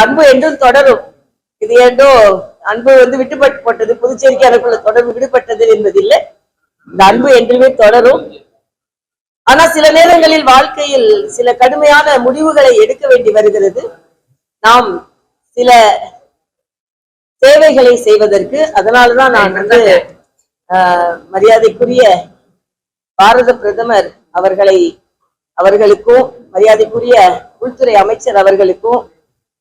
அன்பு என்றும் தொடரும். இது ஏதோ அன்பு விட்டுப்பட்டு போட்டது, புதுச்சேரிக்கு எனக்குள்ள தொடர்பு விடுபட்டது என்பதில்லை. இந்த அன்பு என்றுமே தொடரும். ஆனா சில நேரங்களில் வாழ்க்கையில் சில கடுமையான முடிவுகளை எடுக்க வேண்டி வருகிறது. நாம் சில சேவைகளை செய்வதற்கு. அதனாலதான் நான் மரியாதைக்குரிய பாரத பிரதமர் அவர்களுக்கும், மரியாதைக்குரிய உள்துறை அமைச்சர் அவர்களுக்கும்,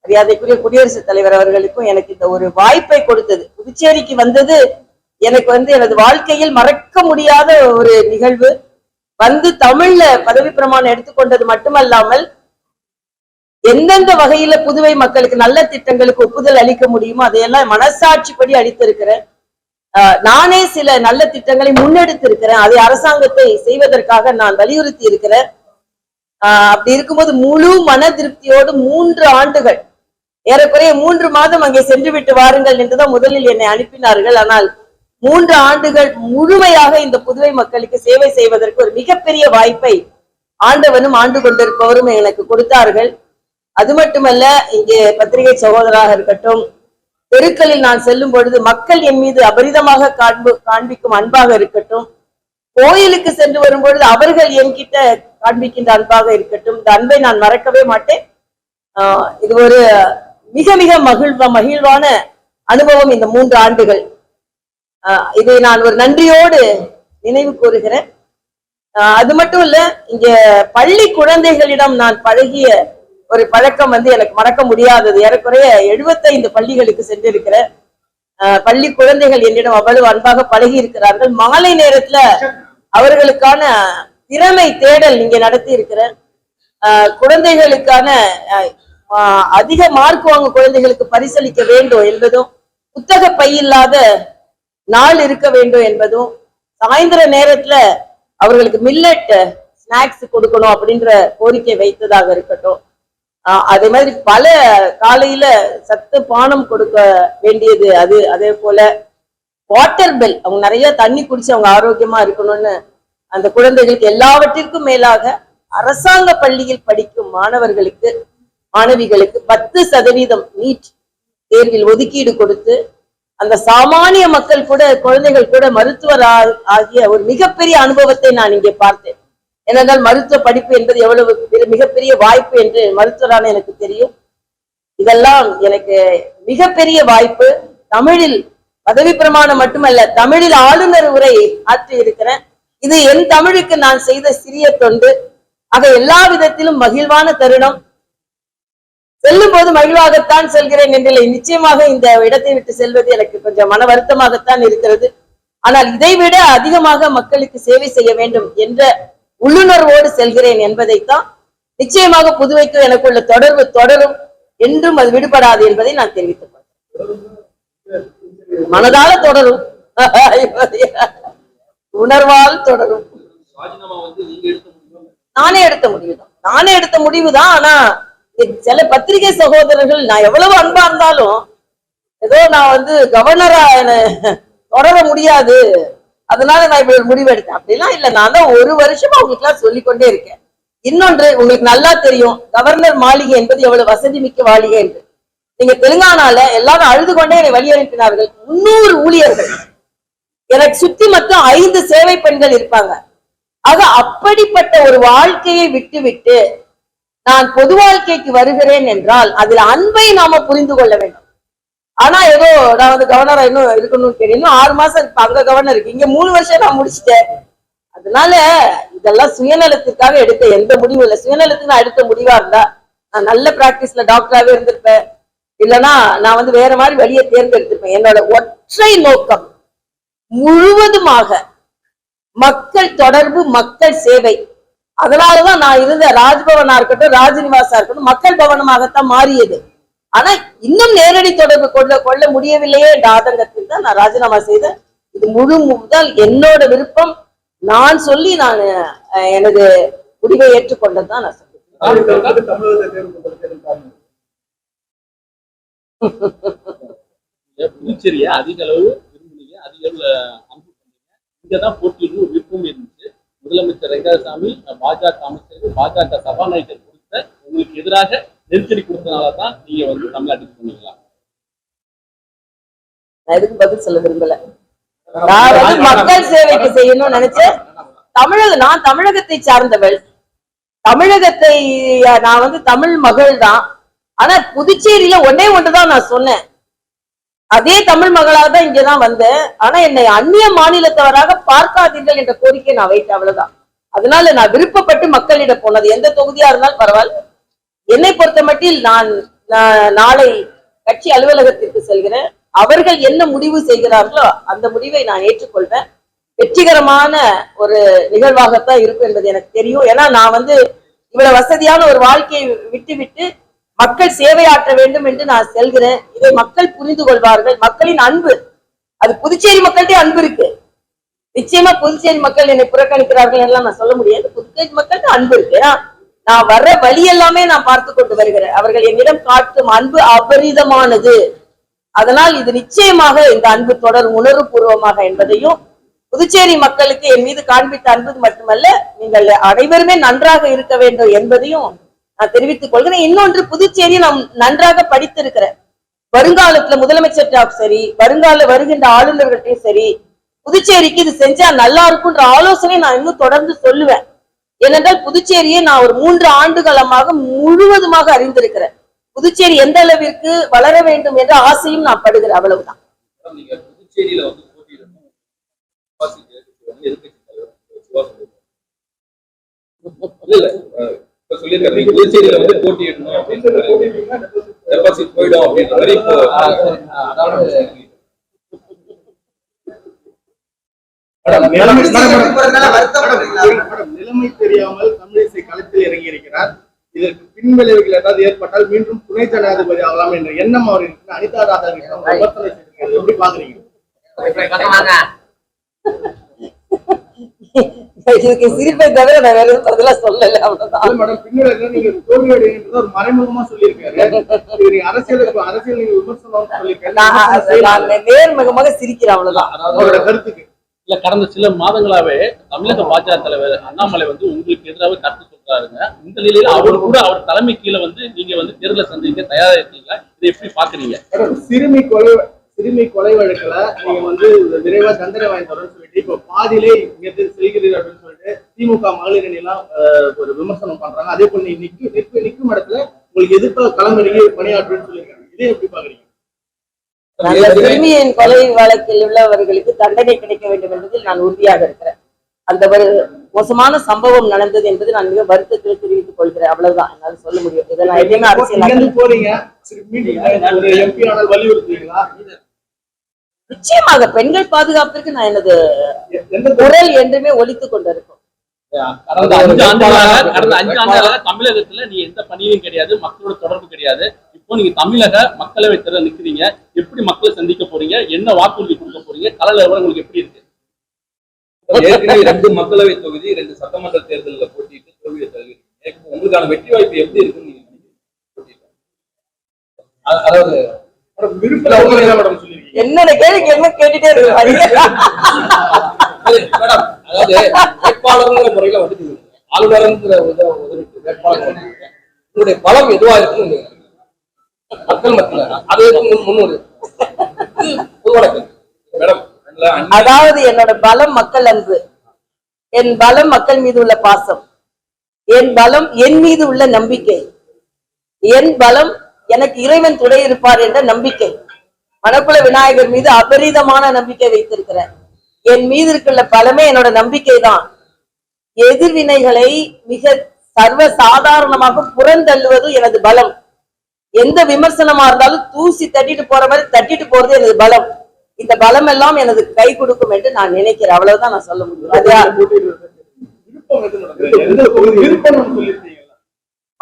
மரியாதைக்குரிய குடியரசுத் தலைவர் அவர்களுக்கும் எனக்கு இந்த ஒரு வாய்ப்பை கொடுத்தது. புதுச்சேரிக்கு வந்தது எனக்கு எனது வாழ்க்கையில் மறக்க முடியாத ஒரு நிகழ்வு. தமிழ்ல பதவி பிரமாணம் எடுத்துக்கொண்டது மட்டுமல்லாமல் எந்தெந்த வகையில புதுவை மக்களுக்கு நல்ல திட்டங்களுக்கு ஒப்புதல் அளிக்க முடியுமோ அதையெல்லாம் மனசாட்சிப்படி அளித்திருக்கிறேன். நானே சில நல்ல திட்டங்களை முன்னெடுத்திருக்கிறேன். அதை அரசாங்கத்தை செய்வதற்காக நான் வலியுறுத்தி இருக்கிறேன். அப்படி இருக்கும்போது முழு மன திருப்தியோடு 3 ஆண்டுகள், ஏறக்குறைய 3 மாதம் அங்கே சென்று விட்டு வாருங்கள் என்றுதான் முதலில் என்னை அனுப்பினார்கள். ஆனால் 3 ஆண்டுகள் முழுமையாக இந்த புதுவை மக்களுக்கு சேவை செய்வதற்கு ஒரு மிகப்பெரிய வாய்ப்பை ஆண்டவனும் ஆண்டு கொண்டிருப்பவரும் எனக்கு கொடுத்தார்கள். அது மட்டுமல்ல, இங்கே பத்திரிகை சகோதராக இருக்கட்டும், தெருக்களில் நான் செல்லும் பொழுது மக்கள் என் மீது அபரிதமாக காண்பிக்கும் அன்பாக இருக்கட்டும், கோயிலுக்கு சென்று வரும்பொழுது அவர்கள் என்கிட்ட காண்பிக்கின்ற அன்பாக இருக்கட்டும், இந்த அன்பை நான் மறக்கவே மாட்டேன். இது ஒரு மிக மிக மகிழ்வான அனுபவம் இந்த 3 ஆண்டுகள். இதை நான் ஒரு நன்றியோடு நினைவு கூறுகிறேன். அது மட்டும் இல்ல, இங்க பள்ளி குழந்தைகளிடம் நான் பழகிய ஒரு பழக்கம் எனக்கு மறக்க முடியாதது. ஏறக்குறைய 75 பள்ளிகளுக்கு சென்றிருக்கிற பள்ளி குழந்தைகள் என்னிடம் அவ்வளவு அன்பாக பழகி இருக்கிறார்கள். மாலை நேரத்துல அவர்களுக்கான திறமை தேடல் இங்க நடத்தி இருக்கிறேன். குழந்தைகளுக்கான அதிக மார்க் வாங்க குழந்தைகளுக்கு பரிசளிக்க வேண்டும் என்பதும், புத்தக பையில்லாத நாள் இருக்க வேண்டும் என்பதும், சாயந்தர நேரத்துல அவர்களுக்கு மில்லட் ஸ்நாக்ஸ் கொடுக்கணும் அப்படின்ற கோரிக்கை வைத்ததாக இருக்கட்டும். அதே மாதிரி பல காலையில சத்து பானம் கொடுக்க வேண்டியது, அதே போல வாட்டர் பெல், அவங்க நிறைய தண்ணி குடிச்சு அவங்க ஆரோக்கியமா இருக்கணும்னு அந்த குழந்தைகளுக்கு, எல்லாவற்றிற்கும் மேலாக அரசாங்க பள்ளியில் படிக்கும் மாணவிகளுக்கு 10% நீட் தேர்வில் ஒதுக்கீடு கொடுத்து, அந்த சாமானிய மக்கள் கூட, குழந்தைகள் கூட மருத்துவர் ஆகிய ஒரு மிகப்பெரிய அனுபவத்தை நான் இங்கே பார்த்தேன். ஏனென்றால் மருத்துவ படிப்பு என்பது எவ்வளவு மிகப்பெரிய வாய்ப்பு என்று மருத்துவரான எனக்கு தெரியும். இதெல்லாம் எனக்கு மிகப்பெரிய வாய்ப்பு. தமிழில் பதவி பிரமாணம் மட்டுமல்ல, தமிழில் ஆளுநர் உரை ஆற்றி இருக்கிறேன். இது என் தமிழுக்கு நான் செய்த சிறிய தொண்டு. ஆக எல்லா விதத்திலும் மகிழ்வான தருணம். செல்லும் போது மகிழ்வாகத்தான் செல்கிறேன் என்றில்லை. நிச்சயமாக இந்த இடத்தை விட்டு செல்வது எனக்கு கொஞ்சம் மன வருத்தமாகத்தான் இருக்கிறது. ஆனால் இதைவிட அதிகமாக மக்களுக்கு சேவை செய்ய வேண்டும் என்ற உள்ளுணர்வோடு செல்கிறேன் என்பதைத்தான். நிச்சயமாக புதுவைக்கு எனக்குள்ள தொடர்பு தொடரும், என்றும் அது விடுபடாது என்பதை நான் தெரிவித்துக் கொள்கிறேன். மனதால தொடரும், உணர்வால் தொடரும். நானே எடுத்த முடிவுதான். ஆனா சில பத்திரிகை சகோதரர்கள் நான் எவ்வளவு அன்பா இருந்தாலும் ஏதோ நான் கவர்னரா தொடர முடியாது, அதனால நான் இப்படி ஒரு முடிவு எடுத்தேன் அப்படிலாம் இல்ல. நான் தான் 1 வருஷமா உங்களுக்கு எல்லாம் சொல்லிக்கொண்டே இருக்கேன். இன்னொன்று உங்களுக்கு நல்லா தெரியும், கவர்னர் மாளிகை என்பது எவ்வளவு வசதி மிக்க மாளிகை என்று. நீங்க தெலுங்கானால எல்லாரும் அழுது கொண்டே என்னை வழி அனுப்பினார்கள். 300 ஊழியர்கள், எனக்கு சுத்தி மட்டும் 5 சேவை பெண்கள் இருப்பாங்க. ஆக அப்படிப்பட்ட ஒரு வாழ்க்கையை விட்டு நான் பொது வாழ்க்கைக்கு வருகிறேன் என்றால் அதில் அன்பை நாம புரிந்து கொள்ள வேண்டும். ஆனா ஏதோ நான் கவர்னரா இன்னும் இருக்கணும்னு கேட்டேன். இன்னும் 6 மாசம் இருக்கு, அங்க கவர்னர் இருக்கு, இங்க 3 வருஷம் நான் முடிச்சுட்டேன். அதனால இதெல்லாம் சுயநலத்துக்காக எடுத்த எந்த முடிவும் இல்லை. சுயநலத்துக்கு நான் எடுத்த முடிவா இருந்தா நான் நல்ல பிராக்டிஸ்ல டாக்டராகவே இருந்திருப்பேன். இல்லைன்னா நான் வேற மாதிரி வழியை தேர்ந்தெடுத்திருப்பேன். என்னோட ஒற்றை நோக்கம் முழுவதுமாக மக்கள் தொடர்பு, மக்கள் சேவை. அதனாலதான் நான் இருந்த ராஜ்பவனா இருக்கட்டும், ராஜ்நிவாசா இருக்கட்டும், மக்கள் பவனமாகத்தான் மாறியது. ஆனா இன்னும் நேரடி தொடர்பு கொள்ள முடியவில்லையே என்ற ஆதங்கத்தில் தான் நான் ராஜினாமா செய்தேன். இது முதல் என்னோட விருப்பம். நான் சொல்லி நான் எனது முடிவை ஏற்றுக்கொண்டதுதான் நான் சொல்றேன். புதுச்சேரியை அதிக அளவு விரும்புனீங்க, அதிக அளவுல அன்பு பண்ணீங்க. இங்கதான் போட்டியிடும் விருப்பம் இருந்துச்சு. முதலமைச்சர் ரெங்கசாமி, பாஜக அமைச்சர், பாஜக சபாநாயகர் கொடுத்த உங்களுக்கு எதிராக நெருக்கடி கொடுத்தனாலதான் நீங்க வந்து தமிழ்நாட்டுக்கு சொன்னீங்களா? நான் எதுக்கு பதில் சொல்ல விரும்பல. நான் வந்து மக்கள் சேவைக்கு செய்யணும்னு நினைச்சேன். நான் தமிழகத்தை சார்ந்தவள். தமிழகத்தை நான் வந்து தமிழ் மகள் தான். ஆனா புதுச்சேரியில ஒன்றுதான் நான் சொன்னேன். அதே தமிழ் மகளாக தான் இங்கதான் வந்தேன். ஆனா என்னை அந்நிய மாநிலத்தவராக பார்க்காதீர்கள் என்ற கோரிக்கை நான் வைத்தேன், அவ்வளவுதான். அதனால நான் விருப்பப்பட்டு மக்களிடம் போனது. எந்த தொகுதியா இருந்தாலும் பரவாயில்ல. என்னை பொறுத்த மட்டில் நான் நாளை கட்சி அலுவலகத்திற்கு செல்கிறேன். அவர்கள் என்ன முடிவு செய்கிறார்களோ அந்த முடிவை நான் ஏற்றுக்கொள்வேன். வெற்றிகரமான ஒரு நிகழ்வாகத்தான் இருக்கும் என்பது எனக்கு தெரியும். ஏன்னா நான் வந்து இவ்வளவு வசதியான ஒரு வாழ்க்கையை விட்டு மக்கள் சேவையாற்ற வேண்டும் என்று நான் செல்கிறேன். இதை மக்கள் புரிந்து கொள்வார்கள். மக்களின் அன்பு, அது புதுச்சேரி மக்கள்கிட்ட அன்பு இருக்கு. நிச்சயமா புதுச்சேரி மக்கள் என்னை புறக்கணிக்கிறார்கள் எல்லாம் நான் சொல்ல முடியாது. புதுச்சேரி மக்கள்கிட்ட அன்பு இருக்கு. நான் வர்ற வழி எல்லாமே நான் பார்த்து கொண்டு வருகிறேன். அவர்கள் என்னிடம் காட்டும் அன்பு அபரிதமானது. அதனால் இது நிச்சயமாக இந்த அன்பு தொடரும் உணர்வுபூர்வமாக என்பதையும், புதுச்சேரி மக்களுக்கு என் மீது காண்பித்த அன்பு மட்டுமல்ல, நீங்கள் அனைவருமே நன்றாக இருக்க வேண்டும் என்பதையும் நான் தெரிவித்துக் கொள்கிறேன். இன்னொன்று, புதுச்சேரி நாம் நன்றாக படித்திருக்கிறேன். வருங்காலத்துல முதலமைச்சர்கிட்ட சரி, வருகின்ற ஆளுநர்கள்ட்டையும் சரி, புதுச்சேரிக்கு இது செஞ்சா நல்லா இருக்கும்ன்ற ஆலோசனை நான் இன்னும் தொடர்ந்து சொல்லுவேன். ஏனென்றால் புதுச்சேரியை நான் ஒரு 3 ஆண்டுகாலமாக முழுவதுமாக அறிந்திருக்கிறேன். புதுச்சேரி எந்த அளவிற்கு வளர வேண்டும் என்ற ஆசையும் நான் படுகிறேன், அவ்வளவுதான். புதுச்சேரியில வந்து புதுச்சேரியில வந்து போட்டியிடணும் அப்படின்னு போயிடும் அப்படின்ற மாதிரி நிலைமை தெரியாமல் தமிழிசை களத்தில் இறங்கி இருக்கிறார். இதற்கு பின்விளைவுகள் ஏதாவது ஏற்பட்டால் மீண்டும் துணை ஜனாதிபதி ஆகலாம் என்ற எண்ணம் அவர் இருக்கு. அனிதா ராதாகிருஷ்ணன் எப்படி பாக்குறீங்க? இதுக்கு சிரிப்பை தவிர நான் வேற எதுவும் பதிலா சொல்லல, அவ்வளவுதான். மேடம், பின்விளைவுகள் நீங்க தோல்வியடைகின்றது ஒரு மறைமுகமா சொல்லியிருக்காரு. அரசியல் நீங்க விமர்சனம் சொல்லியிருக்காரு. நேர்முகமாக சிரிக்கிறேன், அவ்வளவுதான். அவரோட கருத்துக்கு இல்ல, கடந்த சில மாதங்களாவே தமிழக பாஜக தலைவர் அண்ணாமலை வந்து உங்களுக்கு எதிராக கருத்து சொல்றாருங்க. இந்த நிலையில அவர் கூட அவர் தலைமை கீழே வந்து நீங்க வந்து தேர்தலை சந்திக்க தயாரா இருக்கீங்களா? இதை எப்படி பாக்குறீங்க? சிறுமி கொலை வழக்குல நீங்க வந்து விரைவா தண்டனை வாங்கி தரணும்னு சொல்லிட்டு இப்ப பாதியிலே இங்க செய்கிறீர்கள் அப்படின்னு சொல்லிட்டு திமுக மகளிர் எல்லாம் ஒரு விமர்சனம் பண்றாங்க. அதே போல நீ நிற்கும் இடத்துல உங்களுக்கு எதிர்ப்பு களமிறங்கி பணியாற்றுன்னு சொல்லியிருக்காங்க. இதே எப்படி பாக்குறீங்க? சிறுமியின் கொலை வழக்கில் உள்ளவர்களுக்கு தண்டனை கிடைக்க வேண்டும் என்பதில் நான் உறுதியாக இருக்கிறேன். அந்த ஒரு மோசமான சம்பவம் நடந்தது என்பது நான் மிக வருத்தத்தில் தெரிவித்துக் கொள்கிறேன், அவ்வளவுதான் என்னால் சொல்ல முடியும். இதெல்லாம் எதுவுமே அரசியல் போறீங்க. நிச்சயமாக பெண்கள் பாதுகாப்பிற்கு நான் எனது குரல் என்றுமே ஒலித்துக் கொண்டிருக்கும். கடந்த 5 ஆண்டுகளாக தமிழகத்துல நீ எந்த பணியும் கிடையாது, மக்களோட தொடர்பு கிடையாது. இப்போ நீங்க தமிழக மக்களவை தேர்தல் நிக்கிறீங்க. எப்படி மக்களை சந்திக்க போறீங்க? என்ன வாக்குறுதி கொடுக்க போறீங்க? கள நிலவரம் உங்களுக்கு எப்படி இருக்கு? ஏற்கனவே 2 மக்களவை தொகுதி 2 சட்டமன்ற தேர்தலில் போட்டிட்டு தோல்வியை தருவீங்க. உங்களுக்கான வெற்றி வாய்ப்பு எப்படி இருக்குன்னு நீங்க அதாவது என்னோட கேள்விக்கு என்ன கேட்டுட்டே இருக்கு மேடம். அதாவது வேட்பாளர்ங்கிற முறையில வந்துட்டு ஆளுநர்ங்கிற வேட்பாளர் உங்களுடைய பலம் எதுவா இருக்குன்னு மக்கள் மத்தியில அது முன்னோரு மேடம். அதாவது என்னோட பலம் மக்கள் அன்பு, என் பலம் மக்கள் மீது உள்ள பாசம், என் பலம் என் மீது உள்ள நம்பிக்கை, என் பலம் எனக்கு இறைவன் துணை இருப்பார் என்ற நம்பிக்கை. மணக்குள விநாயகர் மீது அபரிதமான நம்பிக்கை வைத்திருக்கிறேன். என் மீது இருக்கிற பலமே என்னோட நம்பிக்கை தான். எதிர்வினைகளை மிக சர்வ சாதாரணமாக புறந்தள்ளுவது எனது பலம். எந்த விமர்சனமா இருந்தாலும் தூசி தட்டிட்டு போற மாதிரி தட்டிட்டு போறது எனது பலம். இந்த பலம் எல்லாம் எனது கை கொடுக்கும் என்று நான் நினைக்கிறேன், அவ்வளவுதான் நான் சொல்ல முடியும்.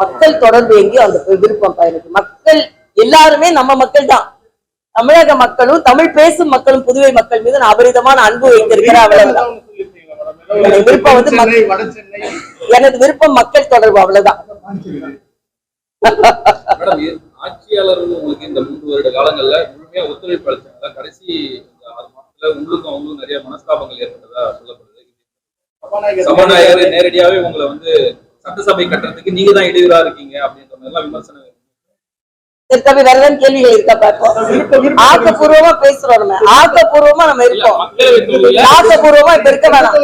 மக்கள் தொடர்பு எங்கேயோ அந்த விருப்பம் எனக்கு. மக்கள் எல்லாருமே நம்ம மக்கள் தான். தமிழக மக்களும் தமிழ் பேசும் மக்களும் புதுவை மக்கள் மீது நான் அபரிதமான அன்பு வைத்திருக்கிறேன், அவ்வளவுதான். விருப்பம் வந்து எனது விருப்பம் மக்கள் தொடர்பு, அவ்வளவுதான். ஆட்சியாளர்கள் உங்களுக்கு இந்த 3 வருட காலங்கள்ல முழுமையா ஒத்துழைப்பு அளிச்சாங்க. கடைசி 6 மாசத்துல உங்களுக்கும் அவங்களும் நிறைய மனஸ்தாபங்கள் ஏற்பட்டதா சொல்லப்படுது. சபாநாயகர் நேரடியாவே உங்களை வந்து சட்டசபை கட்டுறதுக்கு நீங்க தான் இடையூறா இருக்கீங்க அப்படின்ற மாதிரி எல்லாம் விமர்சனம் சரி தம்பி, வேற ஏதாவது கேள்விகள் இருக்கா பார்ப்போம். ஆக்கப்பூர்வமா பேசுறோம், நம்ம ஆக்கப்பூர்வமா நம்ம இருக்கோம். மக்களவை தொகுதியில ஆக்கப்பூர்வமா இப்ப இருக்க வேணாம்.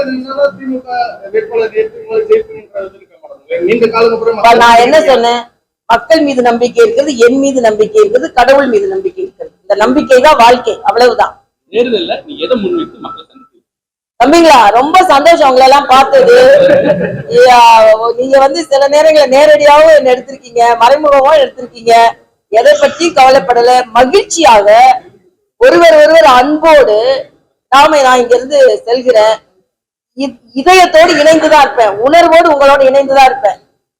திமுக வேட்பாளர் இருக்க மாட்டாங்க. நீண்ட காலம் அப்ப நான் என்ன சொன்னேன்? மக்கள் மீது நம்பிக்கை இருக்கிறது, என் மீது நம்பிக்கை இருக்கிறது, கடவுள் மீது நம்பிக்கை இருக்கிறது. இந்த நம்பிக்கை தான் வாழ்க்கை, அவ்வளவுதான். தேர்தல்ல நீ எதை முன்வைத்து மக்களை சந்திப்பீங்க? தம்பிங்களா, ரொம்ப சந்தோஷம் உங்களை எல்லாம் பார்த்தது. நீங்க வந்து சில நேரங்களில் நேரடியாகவும் என்ன எடுத்திருக்கீங்க, மறைமுகமாவும் எடுத்திருக்கீங்க. எதை பற்றி கவலைப்படல, மகிழ்ச்சியாக ஒருவர் அன்போடு நான் இங்க இருந்து செல்கிறேன். இதயத்தோடு இணைந்துதான் இருப்பேன், உணர்வோடு உங்களோடு இணைந்துதான் இருப்பேன்.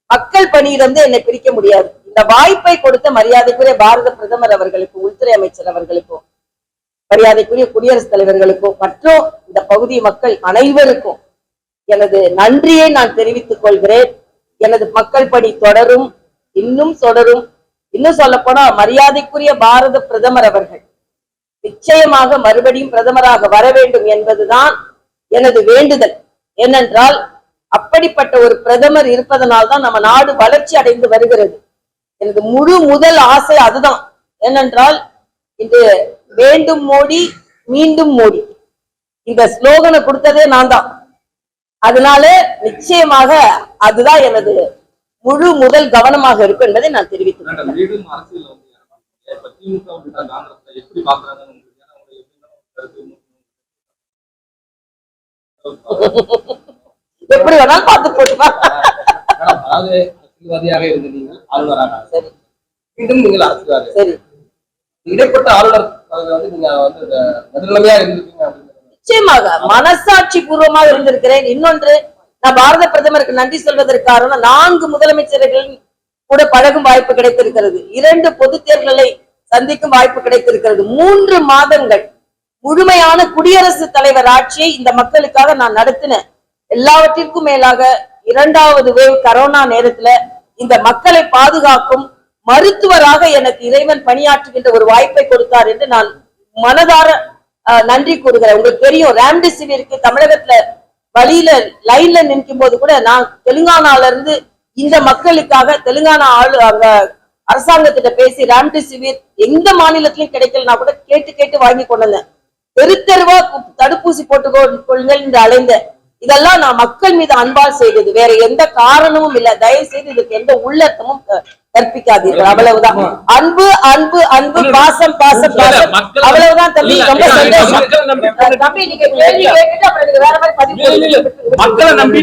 மக்கள் பணியிலிருந்து என்னை பிரிக்க முடியாது. இந்த வாய்ப்பை கொடுத்த மரியாதைக்குரிய பாரத பிரதமர் அவர்களுக்கும், உள்துறை அமைச்சர் அவர்களுக்கும், மரியாதைக்குரிய குடியரசுத் தலைவர்களுக்கும், மற்றும் இந்த பகுதி மக்கள் அனைவருக்கும் எனது நன்றியை நான் தெரிவித்துக் கொள்கிறேன். எனது மக்கள் பணி தொடரும், இன்னும் தொடரும். இன்னும் சொல்ல போனா மரியாதைக்குரிய பாரத பிரதமர் அவர்கள் நிச்சயமாக மறுபடியும் பிரதமராக வர வேண்டும் என்பதுதான் எனது வேண்டுதல். ஏனென்றால் அப்படிப்பட்ட ஒரு பிரதமர் இருப்பதனால் தான் நம்ம நாடு வளர்ச்சி அடைந்து வருகிறது. எனது முதல் ஆசை அதுதான். ஏனென்றால் இன்று வேண்டும் மோடி, மீண்டும் மோடி, இந்த ஸ்லோகனை கொடுத்ததே நான் தான். அதனால நிச்சயமாக அதுதான் எனது முதல் கவனமாக இருக்கும் என்பதை நான் தெரிவித்துள்ளேன். மீண்டும் அரசியல் வந்து திமுக காங்கிரஸ் எப்படி பாக்குறாங்க? எப்படி வேணாலும் பார்த்து போட்டுப்பா. அதாவது அரசியல்வாதியாக இருந்த நீங்கள் ஆளுநராக, சரி, மீண்டும் நீங்கள் அரசியல்வாதி, சரி, இடைப்பட்ட ஆளுநர் வந்து நீங்க வந்து நடுநிலைமையா இருந்திருக்கீங்க. நிச்சயமாக மனசாட்சி பூர்வமாக இருந்திருக்கிறேன். இன்னொன்று, நான் பாரத பிரதமருக்கு நன்றி சொல்வதற்கு காரணம் 4 முதலமைச்சர்களின் கூட பழகும் வாய்ப்பு கிடைத்திருக்கிறது. 2 பொது தேர்தல்களை சந்திக்கும் வாய்ப்பு கிடைத்திருக்கிறது. 3 மாதங்கள் முழுமையான குடியரசுத் தலைவர் ஆட்சியை இந்த மக்களுக்காக நான் நடத்தினேன். எல்லாவற்றிற்கும் மேலாக 2வது வேவ் கரோனா நேரத்துல இந்த மக்களை பாதுகாக்கும் மருத்துவராக எனக்கு இறைவன் பணியாற்றுகின்ற ஒரு வாய்ப்பை கொடுத்தார் என்று நான் மனதார நன்றி கூறுகிறேன். உங்களுக்கு தெரியும், ராம்டெசிவிருக்கு தமிழகத்துல வழியில லைன்ல நிற்கும் போது கூட நான் தெலுங்கானால இருந்து இந்த மக்களுக்காக தெலுங்கானா அரசாங்கத்திட்ட பேசி ராம்டெசிவிர் எந்த மாநிலத்திலும் கிடைக்கலன்னா கூட கேட்டு வாங்கி கொண்டு வந்தேன். தெருவா தடுப்பூசி போட்டுக் கொள்ளுங்கள் என்று அலைந்தேன். இதெல்லாம் நான் மக்கள் மீது அன்பால் செய்தது, வேற எந்த காரணமும் இல்ல. தயவு செய்து இதுக்கு எந்த உள்ளர்த்தமும் கற்பிக்காதீர்கள். அவ்வளவுதான். அன்பு அன்பு அன்பு, பாசம் பாசம் பாசம், அவ்வளவுதான் தம்பி. ரொம்ப சந்தோஷம் தம்பி. நீங்க கேள்வி கேட்டுட்டு அப்புறம் வேற மாதிரி பதிவு மக்களை நம்பி